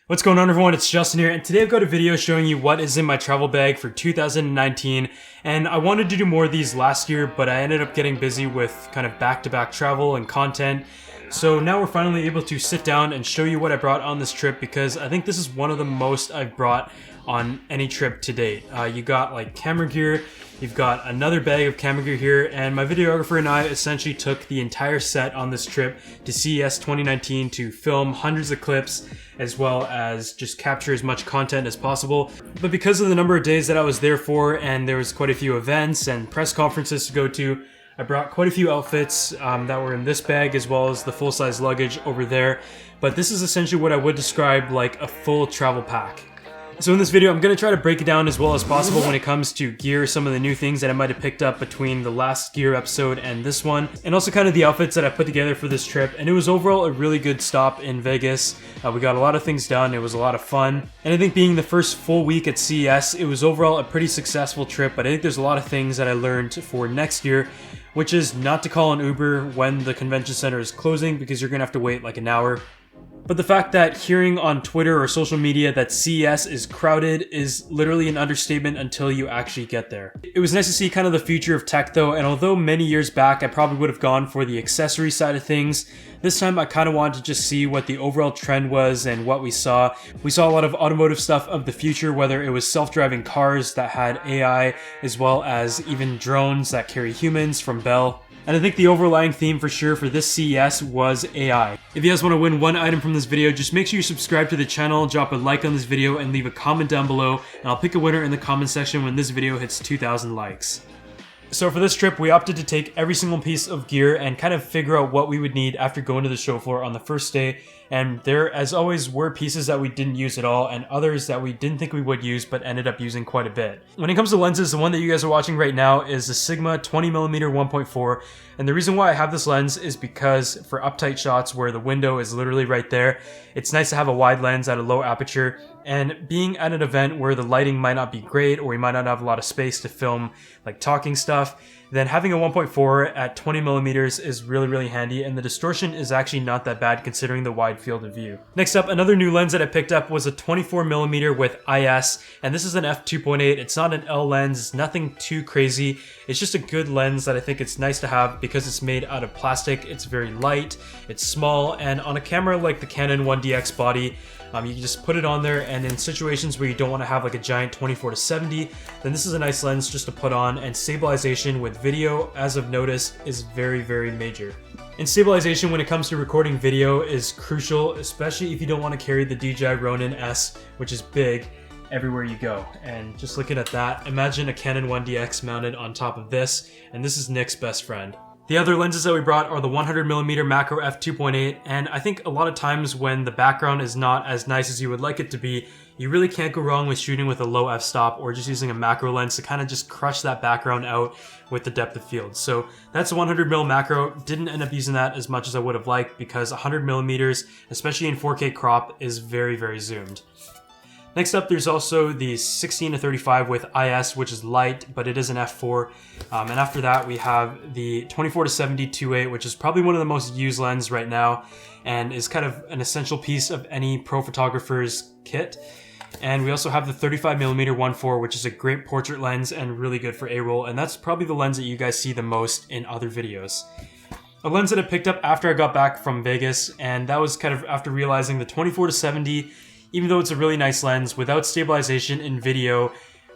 What's going on, everyone? It's Justin here, and today I've got a video showing you what is in my travel bag for 2019. And I wanted to do more of these last year, but I ended up getting busy with kind of back-to-back travel and content. So now we're finally able to sit down and show you what I brought on this trip, because I think this is one of the most I've brought on any trip to date. You got like camera gear, you've got another bag of camera gear here, and my videographer and I essentially took the entire set on this trip to CES 2019 to film hundreds of clips as well as just capture as much content as possible. But because of the number of days that I was there for, and there was quite a few events and press conferences to go to, I brought quite a few outfits that were in this bag as well as the full-size luggage over there. But this is essentially what I would describe like a full travel pack. So in this video, I'm going to try to break it down as well as possible when it comes to gear, some of the new things that I might have picked up between the last gear episode and this one, and also kind of the outfits that I put together for this trip. And it was overall a really good stop in Vegas. We got a lot of things done, it was a lot of fun. And I think being the first full week at CES, it was overall a pretty successful trip, but I think there's a lot of things that I learned for next year, which is not to call an Uber when the convention center is closing, because you're going to have to wait like an hour. But the fact that hearing on Twitter or social media that CES is crowded is literally an understatement until you actually get there. It was nice to see kind of the future of tech though, and although many years back I probably would have gone for the accessory side of things, this time I kind of wanted to just see what the overall trend was and what we saw. We saw a lot of automotive stuff of the future, whether it was self-driving cars that had AI, as well as even drones that carry humans from Bell. And I think the overlying theme for sure for this CES was AI. If you guys want to win one item from this video, just make sure you subscribe to the channel, drop a like on this video, and leave a comment down below, and I'll pick a winner in the comment section when this video hits 2,000 likes. So for this trip, we opted to take every single piece of gear and kind of figure out what we would need after going to the show floor on the first day. And there, as always, were pieces that we didn't use at all and others that we didn't think we would use but ended up using quite a bit. When it comes to lenses, the one that you guys are watching right now is the Sigma 20mm 1.4. And the reason why I have this lens is because for uptight shots where the window is literally right there, it's nice to have a wide lens at a low aperture. And being at an event where the lighting might not be great or we might not have a lot of space to film like talking stuff, then having a 1.4 at 20mm is really handy, and the distortion is actually not that bad considering the wide field of view. Next up, another new lens that I picked up was a 24mm with IS, and this is an f2.8. It's not an L lens, it's nothing too crazy. It's just a good lens that I think it's nice to have because it's made out of plastic, it's very light, it's small, and on a camera like the Canon 1DX body, you can just put it on there, and in situations where you don't want to have like a giant 24-70, then this is a nice lens just to put on, and stabilization with video, as I've noticed, is very major. And stabilization when it comes to recording video is crucial, especially if you don't want to carry the DJI Ronin S, which is big, everywhere you go. And just looking at that, imagine a Canon 1DX mounted on top of this, and this is Nick's best friend. The other lenses that we brought are the 100mm macro f2.8, and I think a lot of times when the background is not as nice as you would like it to be, you really can't go wrong with shooting with a low f-stop or just using a macro lens to kind of just crush that background out with the depth of field. So that's a 100mm macro. Didn't end up using that as much as I would have liked because 100mm, especially in 4K crop, is very zoomed. Next up, there's also the 16-35 with IS, which is light, but it is an f4. And after that, we have the 24-70 2.8, which is probably one of the most used lenses right now, and is kind of an essential piece of any pro photographer's kit. And we also have the 35mm 1.4, which is a great portrait lens and really good for A-roll, and that's probably the lens that you guys see the most in other videos. A lens that I picked up after I got back from Vegas, and that was kind of after realizing the 24-70, even though it's a really nice lens, without stabilization in video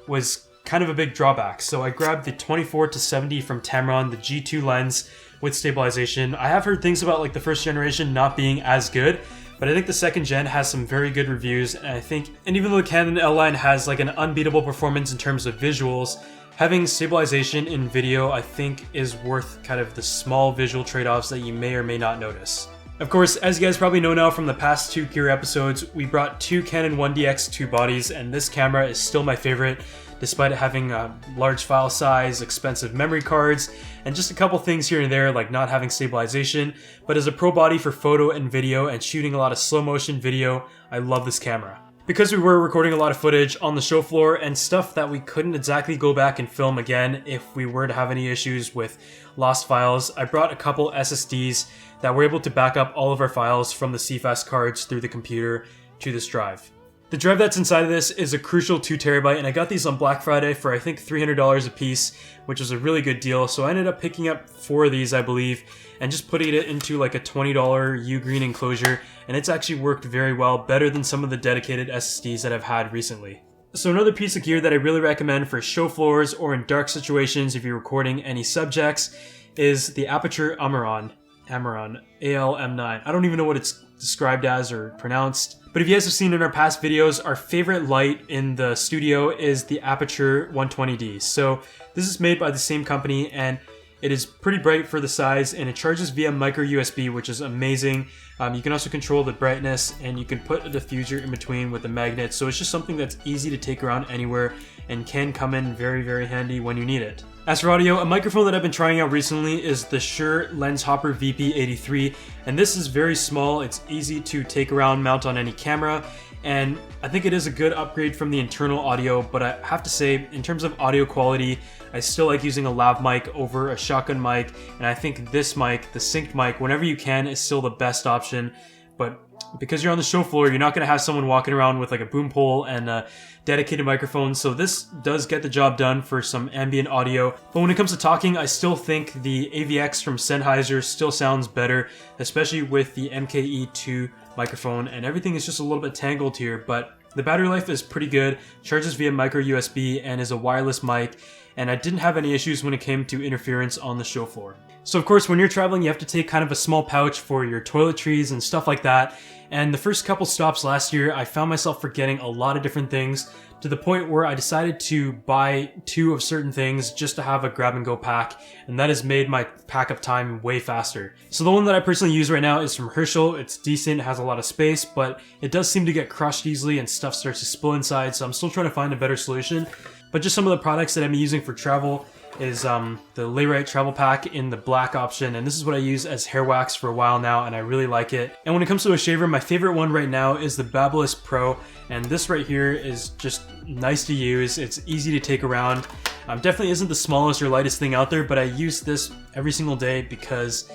was kind of a big drawback. So I grabbed the 24-70 from Tamron, the G2 lens with stabilization. I have heard things about like the first generation not being as good, but I think the second gen has some very good reviews, and even though the Canon L line has like an unbeatable performance in terms of visuals, having stabilization in video I think is worth kind of the small visual trade-offs that you may or may not notice. Of course, as you guys probably know now from the past two gear episodes, we brought two Canon 1DX2 bodies, and this camera is still my favorite, despite it having a large file size, expensive memory cards, and just a couple things here and there like not having stabilization. But as a pro body for photo and video and shooting a lot of slow motion video, I love this camera. Because we were recording a lot of footage on the show floor and stuff that we couldn't exactly go back and film again if we were to have any issues with lost files, I brought a couple SSDs that were able to back up all of our files from the CFast cards through the computer to this drive. The drive that's inside of this is a crucial 2TB, and I got these on Black Friday for I think $300 a piece, which was a really good deal. So I ended up picking up 4 of these, I believe, and just putting it into like a $20 U-green enclosure, and it's actually worked very well, better than some of the dedicated SSDs that I've had recently. So another piece of gear that I really recommend for show floors or in dark situations if you're recording any subjects is the Aputure Amaran, ALM9. I don't even know what it's described as or pronounced. But if you guys have seen in our past videos, our favorite light in the studio is the Aputure 120D. So this is made by the same company, and it is pretty bright for the size, and it charges via micro USB, which is amazing. You can also control the brightness, and you can put a diffuser in between with a magnet. So it's just something that's easy to take around anywhere and can come in very, very handy when you need it. As for audio, a microphone that I've been trying out recently is the Shure Lenshopper VP83, and this is very small. It's easy to take around, mount on any camera, and I think it is a good upgrade from the internal audio, but I have to say, in terms of audio quality, I still like using a lav mic over a shotgun mic, and I think this mic, the synced mic, whenever you can, is still the best option. But because you're on the show floor, you're not going to have someone walking around with like a boom pole and a dedicated microphone, so this does get the job done for some ambient audio. But when it comes to talking, I still think the AVX from Sennheiser still sounds better, especially with the MKE2 microphone, and everything is just a little bit tangled here, but the battery life is pretty good, charges via micro USB, and is a wireless mic, and I didn't have any issues when it came to interference on the show floor. So of course, when you're traveling, you have to take kind of a small pouch for your toiletries and stuff like that. And the first couple stops last year, I found myself forgetting a lot of different things, to the point where I decided to buy 2 of certain things just to have a grab-and-go pack, and that has made my pack-up time way faster. So the one that I personally use right now is from Herschel. It's decent, it has a lot of space, but it does seem to get crushed easily and stuff starts to spill inside, so I'm still trying to find a better solution. But just some of the products that I'm using for travel is the Layrite travel pack in the black option, and this is what I use as hair wax for a while now, and I really like it. And when it comes to a shaver, my favorite one right now is the Babyliss Pro, and this right here is just nice to use. It's easy to take around. Definitely isn't the smallest or lightest thing out there, but I use this every single day because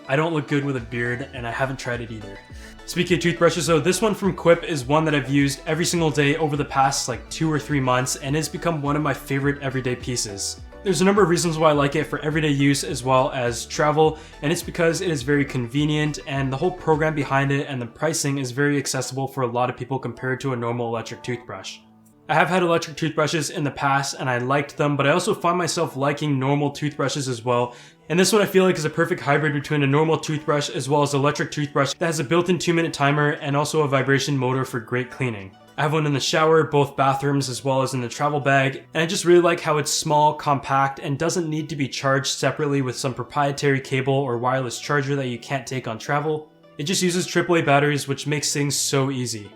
I don't look good with a beard, and I haven't tried it either. Speaking of toothbrushes though, this one from Quip is one that I've used every single day over the past like 2 or 3 months, and it's become one of my favorite everyday pieces. There's a number of reasons why I like it for everyday use as well as travel, and it's because it is very convenient, and the whole program behind it and the pricing is very accessible for a lot of people compared to a normal electric toothbrush. I have had electric toothbrushes in the past and I liked them, but I also find myself liking normal toothbrushes as well. And this one I feel like is a perfect hybrid between a normal toothbrush as well as an electric toothbrush that has a built-in 2-minute timer and also a vibration motor for great cleaning. I have one in the shower, both bathrooms, as well as in the travel bag, and I just really like how it's small, compact, and doesn't need to be charged separately with some proprietary cable or wireless charger that you can't take on travel. It just uses AAA batteries, which makes things so easy.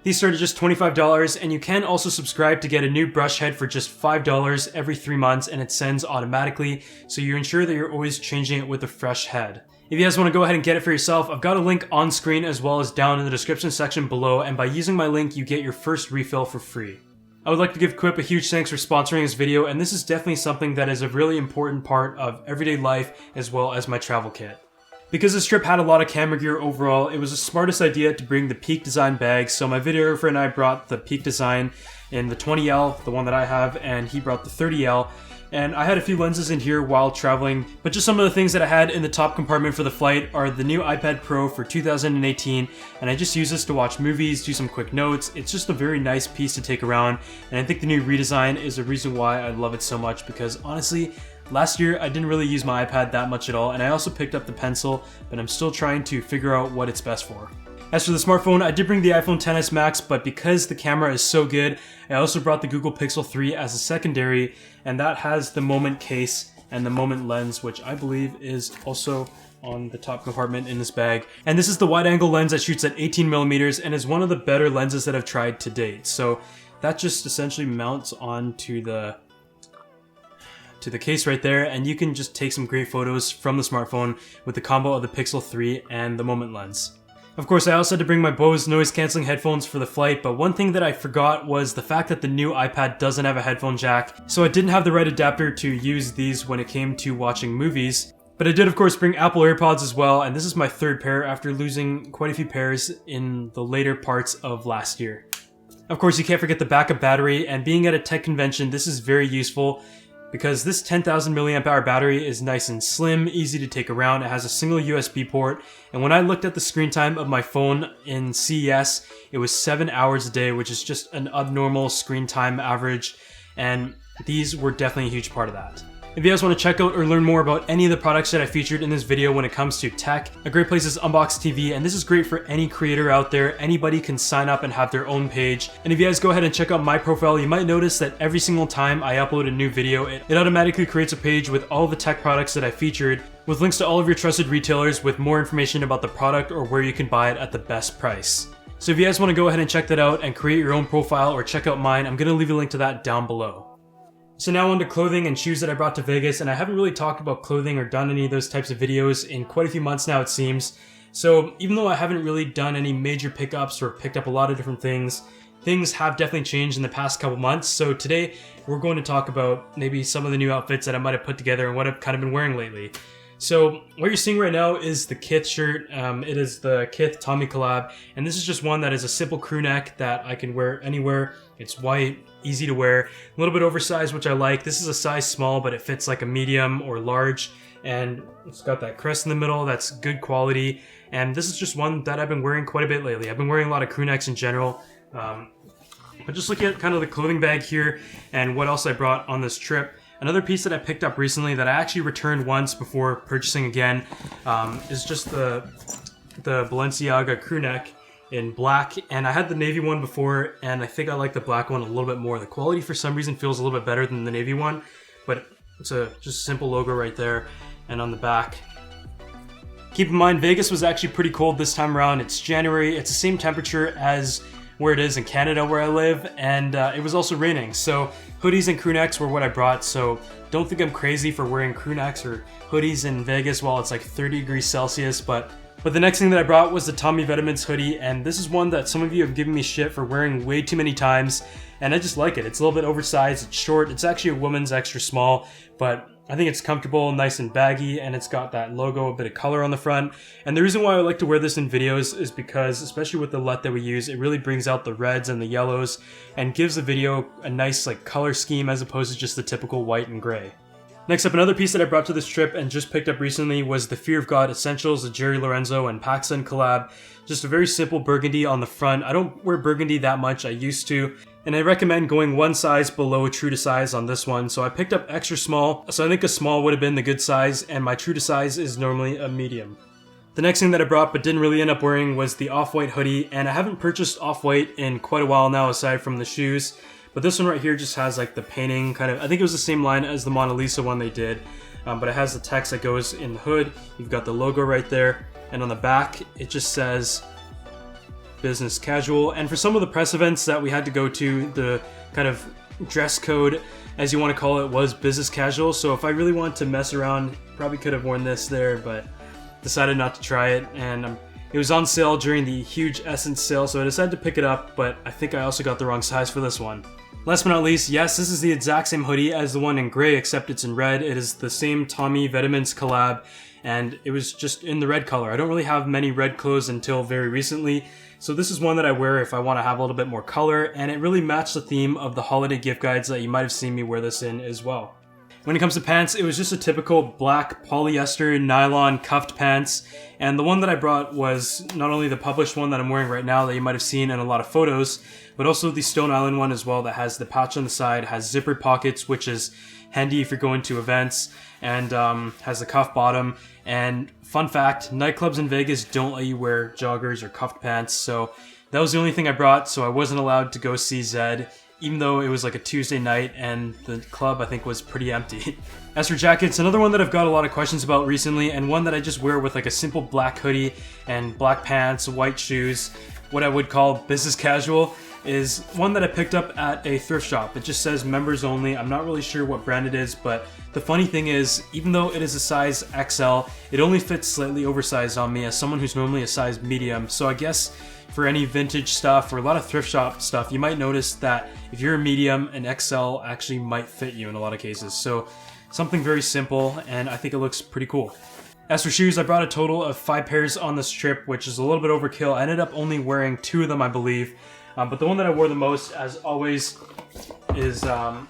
These start at just $25, and you can also subscribe to get a new brush head for just $5 every 3 months, and it sends automatically, so you ensure that you're always changing it with a fresh head. If you guys want to go ahead and get it for yourself, I've got a link on screen as well as down in the description section below, and by using my link, you get your first refill for free. I would like to give Quip a huge thanks for sponsoring this video, and this is definitely something that is a really important part of everyday life as well as my travel kit. Because this trip had a lot of camera gear overall, it was the smartest idea to bring the Peak Design bag, so my videographer and I brought the Peak Design in the 20L, the one that I have, and he brought the 30L. And I had a few lenses in here while traveling, but just some of the things that I had in the top compartment for the flight are the new iPad Pro for 2018, and I just use this to watch movies, do some quick notes. It's just a very nice piece to take around, and I think the new redesign is a reason why I love it so much, because honestly, last year I didn't really use my iPad that much at all, and I also picked up the pencil, but I'm still trying to figure out what it's best for. As for the smartphone, I did bring the iPhone XS Max, but because the camera is so good, I also brought the Google Pixel 3 as a secondary, and that has the Moment case and the Moment lens, which I believe is also on the top compartment in this bag. And this is the wide-angle lens that shoots at 18mm and is one of the better lenses that I've tried to date. So that just essentially mounts onto the case right there, and you can just take some great photos from the smartphone with the combo of the Pixel 3 and the Moment lens. Of course, I also had to bring my Bose noise-canceling headphones for the flight, but one thing that I forgot was the fact that the new iPad doesn't have a headphone jack, so I didn't have the right adapter to use these when it came to watching movies. But I did, of course, bring Apple AirPods as well, and this is my third pair after losing quite a few pairs in the later parts of last year. Of course, you can't forget the backup battery, and being at a tech convention, this is very useful because this 10,000 milliamp hour battery is nice and slim, easy to take around. It has a single USB port, and when I looked at the screen time of my phone in CES, it was 7 hours a day, which is just an abnormal screen time average, and these were definitely a huge part of that. If you guys want to check out or learn more about any of the products that I featured in this video when it comes to tech, a great place is Unbox TV, and this is great for any creator out there. Anybody can sign up and have their own page. And if you guys go ahead and check out my profile, you might notice that every single time I upload a new video, it automatically creates a page with all the tech products that I featured, with links to all of your trusted retailers with more information about the product or where you can buy it at the best price. So if you guys want to go ahead and check that out and create your own profile or check out mine, I'm going to leave a link to that down below. So now on to clothing and shoes that I brought to Vegas, and I haven't really talked about clothing or done any of those types of videos in quite a few months now, it seems. So even though I haven't really done any major pickups or picked up a lot of different things, things have definitely changed in the past couple months. So today we're going to talk about maybe some of the new outfits that I might have put together and what I've kind of been wearing lately. So what you're seeing right now is the Kith shirt. It is the Kith Tommy collab, and this is just one that is a simple crew neck that I can wear anywhere. It's white, easy to wear, a little bit oversized, which I like. This is a size small, but it fits like a medium or large, and it's got that crest in the middle. That's good quality, and this is just one that I've been wearing quite a bit lately. I've been wearing a lot of crew necks in general. But just looking at kind of the clothing bag here and what else I brought on this trip. Another piece that I picked up recently that I actually returned once before purchasing again is just the Balenciaga crew neck in black, and I had the navy one before, and I think I like the black one a little bit more. The quality for some reason feels a little bit better than the navy one, but it's a just simple logo right there, and on the back. Keep in mind, Vegas was actually pretty cold this time around. It's January, it's the same temperature as where it is in Canada where I live, and it was also raining, so hoodies and crew necks were what I brought. So don't think I'm crazy for wearing crew necks or hoodies in Vegas while it's like 30 degrees Celsius, but the next thing that I brought was the Tommy Vitamins hoodie, and this is one that some of you have given me shit for wearing way too many times, and I just like it. It's a little bit oversized, it's short, it's actually a woman's extra small, but I think it's comfortable, nice and baggy, and it's got that logo, a bit of color on the front. And the reason why I like to wear this in videos is because, especially with the LUT that we use, it really brings out the reds and the yellows and gives the video a nice like color scheme as opposed to just the typical white and gray. Next up, another piece that I brought to this trip and just picked up recently was the Fear of God Essentials, the Jerry Lorenzo and Paxson collab. Just a very simple burgundy on the front. I don't wear burgundy that much, I used to, and I recommend going one size below true to size on this one. So I picked up extra small, so I think a small would have been the good size, and my true to size is normally a medium. The next thing that I brought but didn't really end up wearing was the off-white hoodie, and I haven't purchased off-white in quite a while now aside from the shoes. But this one right here just has like the painting kind of, I think it was the same line as the Mona Lisa one they did, but it has the text that goes in the hood. You've got the logo right there, and on the back it just says business casual. And for some of the press events that we had to go to, the kind of dress code, as you want to call it, was business casual. So if I really wanted to mess around, probably could have worn this there, but decided not to try it. And it was on sale during the huge Essence sale, so I decided to pick it up, but I think I also got the wrong size for this one. Last but not least, yes, this is the exact same hoodie as the one in gray, except it's in red. It is the same Tommy Vitamins collab, and it was just in the red color. I don't really have many red clothes until very recently, so this is one that I wear if I want to have a little bit more color, and it really matched the theme of the holiday gift guides that you might have seen me wear this in as well. When it comes to pants, it was just a typical black polyester nylon cuffed pants, and the one that I brought was not only the published one that I'm wearing right now that you might have seen in a lot of photos, but also the Stone Island one as well that has the pouch on the side, has zippered pockets, which is handy if you're going to events, and has the cuff bottom. And fun fact, nightclubs in Vegas don't let you wear joggers or cuffed pants, so that was the only thing I brought, so I wasn't allowed to go see Zed, even though it was like a Tuesday night and the club I think was pretty empty. As for jackets, another one that I've got a lot of questions about recently, and one that I just wear with like a simple black hoodie and black pants, white shoes, what I would call business casual, is one that I picked up at a thrift shop. It just says members only. I'm not really sure what brand it is, but the funny thing is, even though it is a size XL, it only fits slightly oversized on me as someone who's normally a size medium. So I guess for any vintage stuff or a lot of thrift shop stuff, you might notice that if you're a medium, an XL actually might fit you in a lot of cases. So something very simple, and I think it looks pretty cool. As for shoes, I brought a total of 5 pairs on this trip, which is a little bit overkill. I ended up only wearing 2 of them, I believe. But the one that I wore the most, as always, is the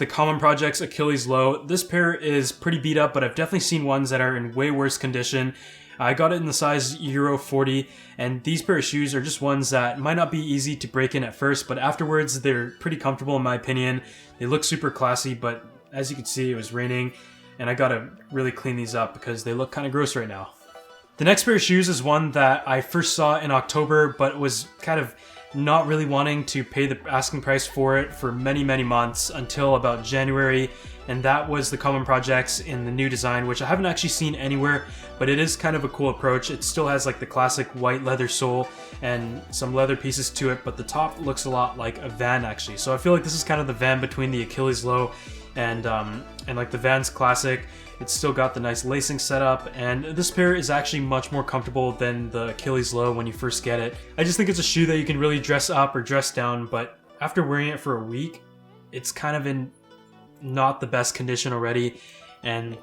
Common Projects Achilles Low. This pair is pretty beat up, but I've definitely seen ones that are in way worse condition. I got it in the size Euro 40, and these pair of shoes are just ones that might not be easy to break in at first, but afterwards they're pretty comfortable in my opinion. They look super classy, but as you can see, it was raining, and I gotta really clean these up because they look kind of gross right now. The next pair of shoes is one that I first saw in October, but was kind of not really wanting to pay the asking price for it for many months until about January, and that was the Common Projects in the new design, which I haven't actually seen anywhere, but it is kind of a cool approach. It still has like the classic white leather sole and some leather pieces to it, but the top looks a lot like a Van actually. So I feel like this is kind of the Van between the Achilles Low and like the Vans Classic. It's still got the nice lacing setup, and this pair is actually much more comfortable than the Achilles Low when you first get it. I just think it's a shoe that you can really dress up or dress down, but after wearing it for a week, it's kind of in not the best condition already. And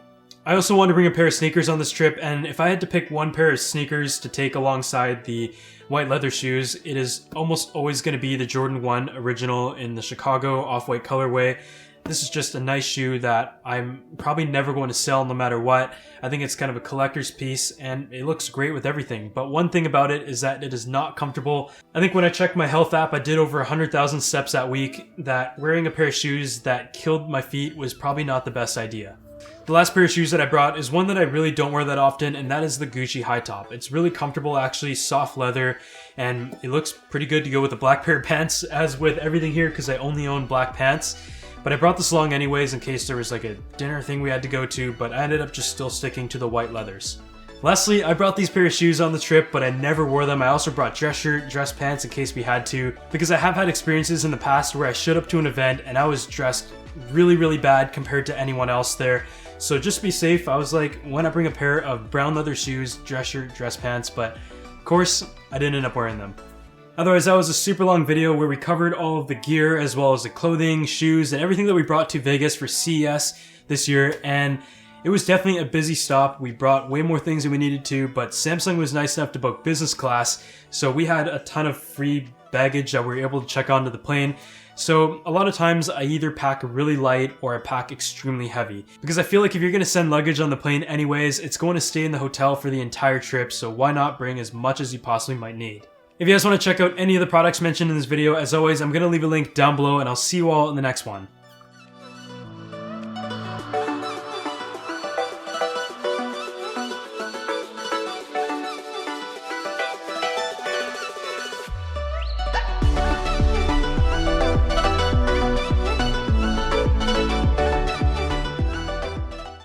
I also wanted to bring a pair of sneakers on this trip, and if I had to pick one pair of sneakers to take alongside the white leather shoes, it is almost always going to be the Jordan 1 Original in the Chicago off-white colorway. This is just a nice shoe that I'm probably never going to sell no matter what. I think it's kind of a collector's piece, and it looks great with everything. But one thing about it is that it is not comfortable. I think when I checked my health app, I did over 100,000 steps that week. That wearing a pair of shoes that killed my feet was probably not the best idea. The last pair of shoes that I brought is one that I really don't wear that often, and that is the Gucci high top. It's really comfortable actually, soft leather, and it looks pretty good to go with a black pair of pants, as with everything here because I only own black pants. But I brought this along anyways in case there was like a dinner thing we had to go to, but I ended up just still sticking to the white leathers. Lastly, I brought these pair of shoes on the trip, but I never wore them. I also brought dress shirt, dress pants in case we had to, because I have had experiences in the past where I showed up to an event and I was dressed really bad compared to anyone else there. So just to be safe, I was like, why not bring a pair of brown leather shoes, dress shirt, dress pants, but of course, I didn't end up wearing them. Otherwise, that was a super long video where we covered all of the gear as well as the clothing, shoes, and everything that we brought to Vegas for CES this year, and it was definitely a busy stop. We brought way more things than we needed to, but Samsung was nice enough to book business class, so we had a ton of free baggage that we were able to check onto the plane. So a lot of times I either pack really light or I pack extremely heavy, because I feel like if you're going to send luggage on the plane anyways, it's going to stay in the hotel for the entire trip, so why not bring as much as you possibly might need. If you guys want to check out any of the products mentioned in this video, as always, I'm going to leave a link down below, and I'll see you all in the next one.